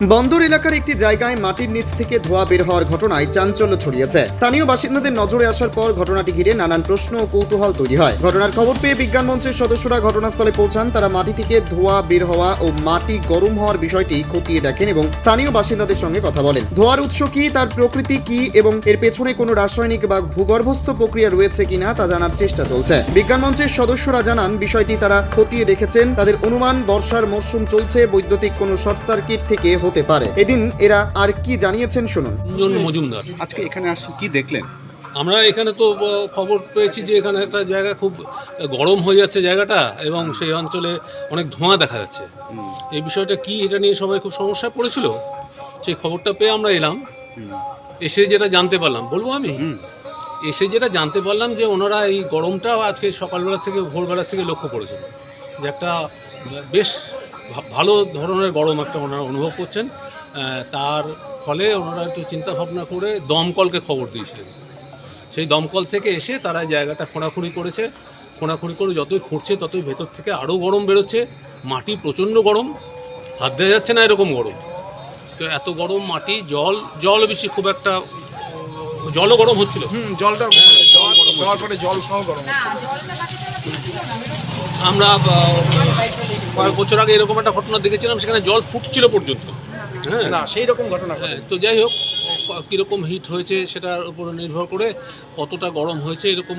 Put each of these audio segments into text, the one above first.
বন্দর এলাকার একটি জায়গায় মাটির নিচ থেকে ধোঁয়া বের হওয়ার ঘটনায় চাঞ্চল্য ছড়িয়েছে। স্থানীয় বাসিন্দাদের নজরে আসার পর ঘটনাটি ঘিরে নানান প্রশ্ন ও কৌতূহল তৈরি হয়। ঘটনার খবর পেয়ে বিজ্ঞান মঞ্চের সদস্যরা ঘটনাস্থলে পৌঁছান। তারা মাটি থেকে ধোঁয়া বের হওয়া ও মাটি গরম হওয়ার বিষয়টি খতিয়ে দেখেন এবং স্থানীয় বাসিন্দাদের সঙ্গে কথা বলেন। ধোঁয়ার উৎস কি, তার প্রকৃতি কি এবং এর পেছনে কোনো রাসায়নিক বা ভূগর্ভস্থ প্রক্রিয়া রয়েছে কিনা তা জানার চেষ্টা চলছে। বিজ্ঞান মঞ্চের সদস্যরা জানান, বিষয়টি তারা খতিয়ে দেখেছেন। তাদের অনুমান, বর্ষার মরশুম চলছে, বৈদ্যুতিক কোনো শর্ট সার্কিট থেকে হতে পারে। এদিন এরা আর কি জানিয়েছেন শুনুন। মজুমদার, আজকে এখানে আসছেন, কি দেখলেন? আমরা এখানে তো খবর পেয়েছি যে এখানে একটা জায়গা খুব গরম হয়ে যাচ্ছে জায়গাটা, এবং সেই অঞ্চলে অনেক ধোঁয়া দেখা যাচ্ছে। এই বিষয়টা কি, এটা নিয়ে সবাই খুব সমস্যায় পড়েছিল। সেই খবরটা পেয়ে আমরা এলাম। এসে যেটা জানতে পারলাম, বলবো আমি এসে যেটা জানতে পারলাম যে ওনারা এই গরমটা আজকে সকালবেলা থেকে ভোরবেলা থেকে লক্ষ্য করেছিল, যে একটা বেশ ভালো ধরনের গরম একটা ওনারা অনুভব করছেন। তার ফলে ওনারা একটু চিন্তা ভাবনা করে দমকলকে খবর দিয়েছিলেন। সেই দমকল থেকে এসে তারা জায়গাটা খোঁড়াখুঁড়ি করেছে। খোঁড়াখুঁড়ি করে যতই খুঁড়ছে ততই ভেতর থেকে আরও গরম বেরোচ্ছে। মাটি প্রচণ্ড গরম, হাত দেওয়া যাচ্ছে না এরকম গরম। তো এত গরম মাটি, জল বেশি, খুব একটা জলও গরম হচ্ছিল। জলটা দেওয়ার পরে জল সহ গরম হচ্ছে। আমরা কয়েক বছর আগে এরকম একটা ঘটনা দেখেছিলাম, সেখানে জল ফুটছিল পর্যন্ত। হ্যাঁ, না সেই রকম ঘটনা। তো যাই হোক, কীরকম হিট হয়েছে সেটার উপর নির্ভর করে কতটা গরম হয়েছে, এরকম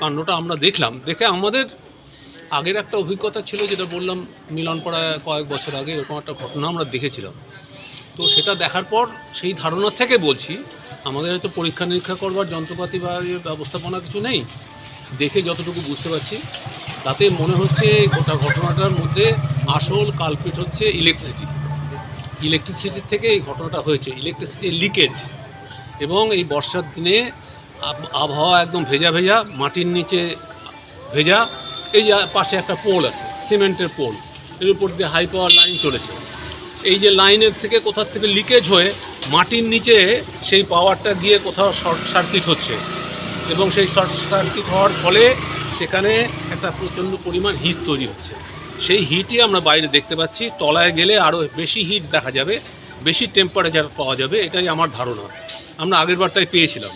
কাণ্ডটা আমরা দেখলাম। দেখে আমাদের আগের একটা অভিজ্ঞতা ছিল, যেটা বললাম, মিলনপাড়ায় কয়েক বছর আগে এরকম একটা ঘটনা আমরা দেখেছিলাম। তো সেটা দেখার পর সেই ধারণা থেকে বলছি, আমাদের হয়তো পরীক্ষা নিরীক্ষা করবার যন্ত্রপাতি বা ব্যবস্থাপনা কিছু নেই। দেখে যতটুকু বুঝতে পারছি, তাতে মনে হচ্ছে গোটা ঘটনাটার মধ্যে আসল কালপিট হচ্ছে ইলেকট্রিসিটির থেকে এই ঘটনাটা হয়েছে। ইলেকট্রিসিটির লিকেজ, এবং এই বর্ষার দিনে আবহাওয়া একদম ভেজা ভেজা, মাটির নিচে ভেজা। এই যে পাশে একটা পোল আছে, সিমেন্টের পোল, এর উপর দিয়ে হাই পাওয়ার লাইন চলেছে। এই যে লাইনের থেকে কোথার থেকে লিকেজ হয়ে মাটির নিচে সেই পাওয়ারটা গিয়ে কোথাও শর্ট সার্কিট হচ্ছে, এবং সেই শর্ট সার্কিট হওয়ার ফলে সেখানে একটা প্রচণ্ড পরিমাণ হিট তৈরি হচ্ছে। সেই হিটই আমরা বাইরে দেখতে পাচ্ছি। তলায় গেলে আরও বেশি হিট দেখা যাবে, বেশি টেম্পারেচার পাওয়া যাবে, এটাই আমার ধারণা। আমরা আগের বারটাই পেয়েছিলাম।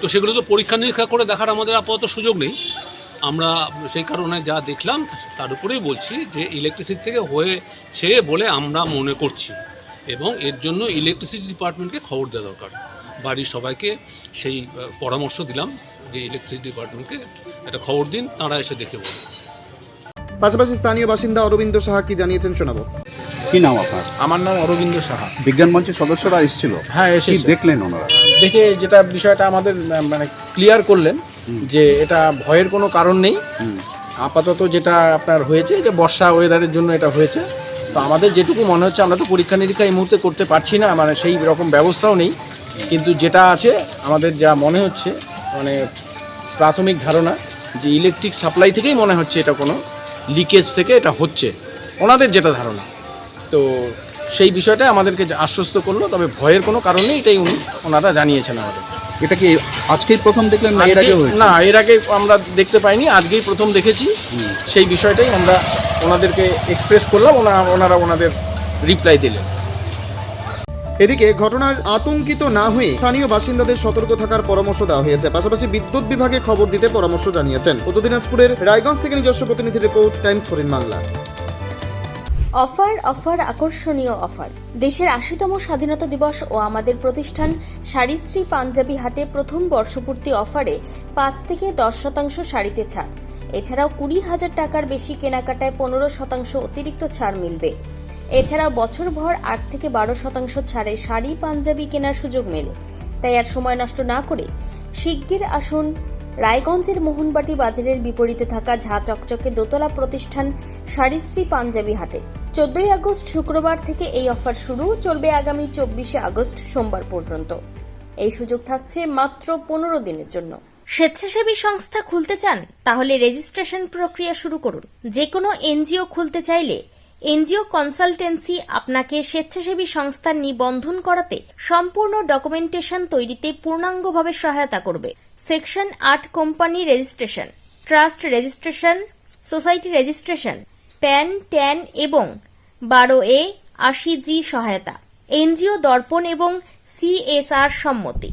তো সেগুলো তো পরীক্ষা নিরীক্ষা করে দেখার আমাদের আপাতত সুযোগ নেই। আমরা সেই কারণে যা দেখলাম তার উপরেই বলছি যে ইলেকট্রিসিটি থেকে হয়েছে বলে আমরা মনে করছি, এবং এর জন্য ইলেকট্রিসিটি ডিপার্টমেন্টকে খবর দেওয়া দরকার। বাড়ির সবাইকে সেই পরামর্শ দিলাম যে ইলেকট্রিসিটি ডিপার্টমেন্টকে একটা খবর দিন, তারা এসে দেখে বলুন। পাশাপাশি স্থানীয় বাসিন্দা অরবিন্দ সাহা কি জানিয়েছেন শোনাবো। কি নাম আপনার? আমার নাম অরবিন্দ সাহা। বিজ্ঞান মঞ্চের সদস্যরা এসেছিল? হ্যাঁ, কি এসেছে। দেখলেন ওনারা? দেখে যেটা বিষয়টা আমাদের মানে ক্লিয়ার করলেন যে এটা ভয়ের কোনো কারণ নেই। আপাতত যেটা আপনার হয়েছে যে বর্ষা ওয়েদারের জন্য এটা হয়েছে। তো আমাদের যেটুকু মনে হচ্ছে, আমরা তো পরীক্ষা নিরীক্ষা এই মুহূর্তে করতে পারছি না, মানে সেই রকম ব্যবস্থাও নেই, কিন্তু যেটা আছে আমাদের যা মনে হচ্ছে, মানে প্রাথমিক ধারণা যে ইলেকট্রিক সাপ্লাই থেকেই মনে হচ্ছে এটা কোনো লিকেজ থেকে এটা হচ্ছে, ওনাদের যেটা ধারণা। তো সেই বিষয়টা আমাদেরকে আশ্বস্ত করলো, তবে ভয়ের কোনো কারণ নেই, এটাই ওনারা জানিয়েছেন আমাদের। এটা কি আজকেই প্রথম দেখলেন না এর আগে হয়েছে? না, এর আগে আমরা দেখতে পাইনি, আজকেই প্রথম দেখেছি। সেই বিষয়টাই আমরা ওনাদেরকে এক্সপ্রেস করলাম, ওনারা ওনাদের রিপ্লাই দিলেন। এদিকে ঘটনার আতঙ্কিত না হয়ে স্থানীয় বাসিন্দাদের সতর্ক থাকার পরামর্শ দেওয়া হয়েছে। পাশাপাশি বিদ্যুৎ বিভাগে খবর দিতে পরামর্শ জানিয়েছেন। উত্তর দিনাজপুরের রায়গঞ্জ থেকে নিজস্ব প্রতিনিধি রিপোর্ট, টাইমস 14 বাংলা। অফার, আকর্ষণীয় অফার। দেশের ৮০তম স্বাধীনতা দিবস ও আমাদের প্রতিষ্ঠান শাড়িশ্রী পাঞ্জাবি হাটে প্রথম বর্ষপূর্তি অফারে ৫ থেকে ১০% শাড়িতে ছাড়। এছাড়াও ২০,০০০ টাকার বেশি কেনাকাটায় ১৫% অতিরিক্ত ছাড় মিলবে। এছাড়াও বছরভর ৮ থেকে ১২% ছাড়ে শাড়ি পাঞ্জাবি কেনার সুযোগ মেলে। তাই আর সময় নষ্ট না করে শিগগির আসুন রায়গঞ্জের মোহনবাটি বাজারের বিপরীতে থাকা ঝাঁ চকচকে দোতলা প্রতিষ্ঠান শাড়িশ্রী পাঞ্জাবি হাটে। ১৪ আগস্ট শুক্রবার থেকে এই অফার শুরু, চলবে আগামী ২৪ আগস্ট সোমবার পর্যন্ত। এই সুযোগ থাকছে মাত্র ১৫ দিনের জন্য। স্বেচ্ছাসেবী সংস্থা খুলতে চান? তাহলে রেজিস্ট্রেশন প্রক্রিয়া শুরু করুন। যে কোনো এনজিও খুলতে চাইলে এনজিও কনসালটেন্সি আপনাকে স্বেচ্ছাসেবী সংস্থার নিবন্ধন করাতে সম্পূর্ণ ডকুমেন্টেশন তৈরিতে পূর্ণাঙ্গভাবে সহায়তা করবে। Section ৮ company registration, trust registration, society registration, pan, tan এবং ১২A 80G সহায়তা, এনজিও দর্পণ এবং CSR সম্মতি।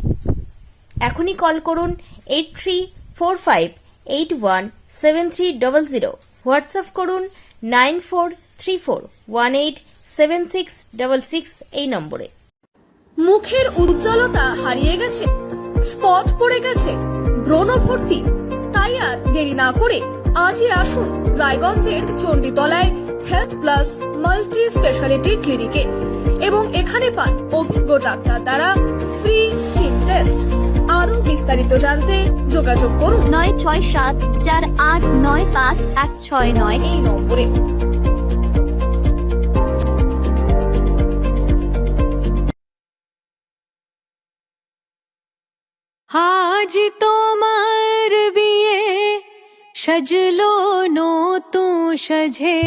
এখনই কল করুন 8345817300, হোয়াটসঅ্যাপ করুন 9434187666 এই নম্বরে। মুখের উজ্জ্বলতা হারিয়ে গেছে, স্পট পড়ে গেছে, ব্রণ ভর্তি, তাই আর দেরি না করে আজই আসুন রায়গঞ্জের চণ্ডীতলায় হেলথ প্লাস মাল্টি স্পেশালিটি ক্লিনিকে এবং এখানে পান অভিজ্ঞ ডাক্তার দ্বারা ফ্রি স্কিন টেস্ট। আরো বিস্তারিত জানতে যোগাযোগ করুন 9674895169 এই নম্বরে। আজ তোমার বিয়ে সাজলো নতুন সাজে